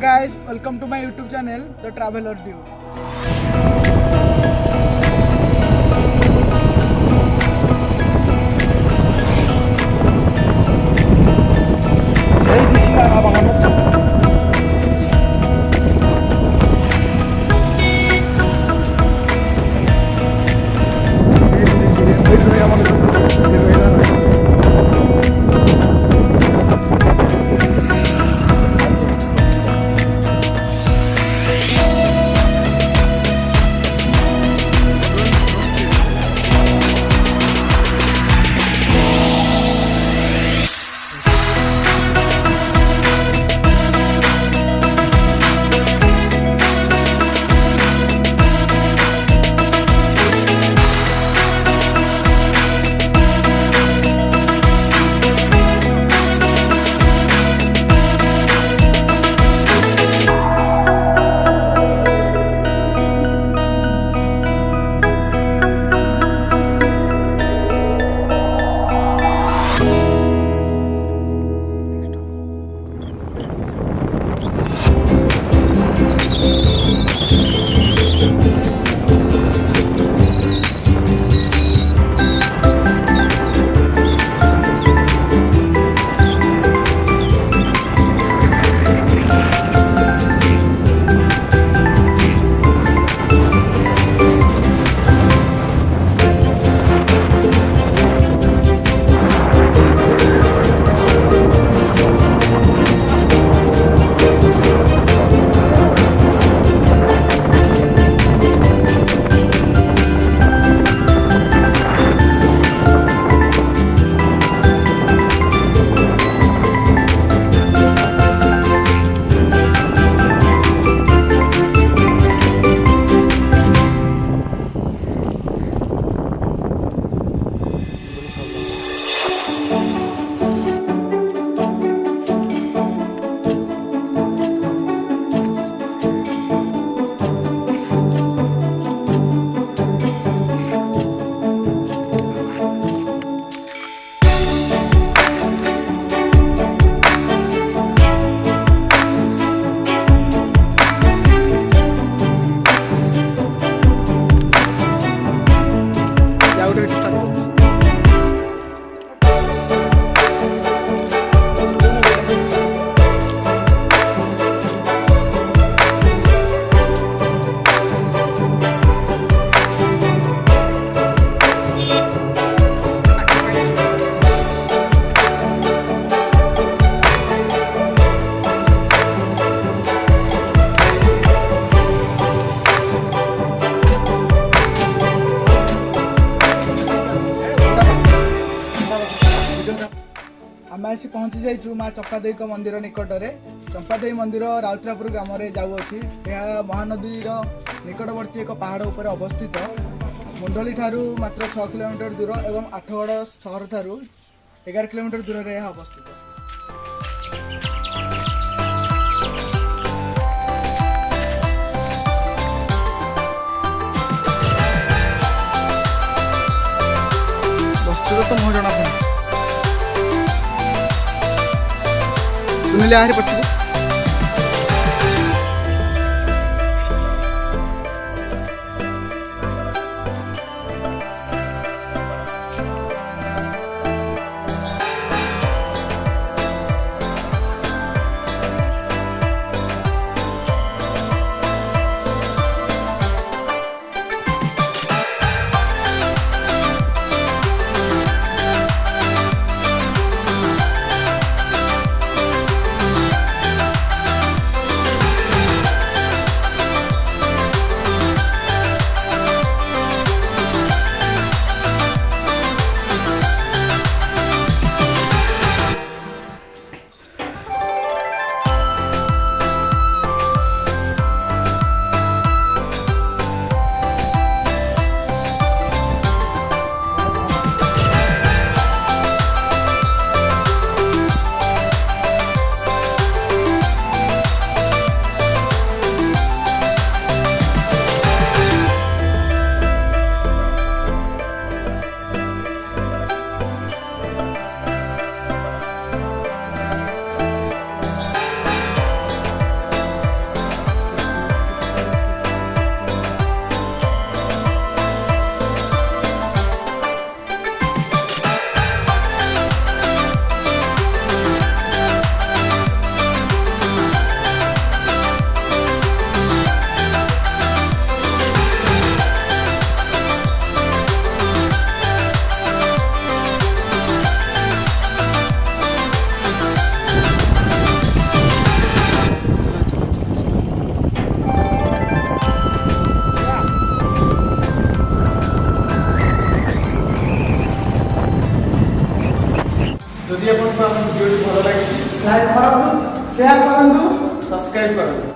guys, welcome to my YouTube channel, The Traveler View. आम आसी पहुँची जाइछु माँ चंपादेवी मंदिर निकट में। चंपादेवी मंदिर राउतरापुर ग्राम में जाऊँगी। यह महानदी निकटवर्ती एक पहाड़ उपर अवस्थित। मुंडली ठारू मात्र 6 किलोमीटर दूर एवं आठगड़ सहर ठारू 11 किलोमीटर दूर में यह अवस्थित। तो मोह जना सुनिले आहरी पछिको ଯଦି ଆପଣଙ୍କୁ ଆମ ଭିଡ଼ିଓଟି ଭଲ ଲାଗିଛି ଲାଇକ୍ କରନ୍ତୁ, ସେୟାର କରନ୍ତୁ, ସବସ୍କ୍ରାଇବ୍ କରନ୍ତୁ।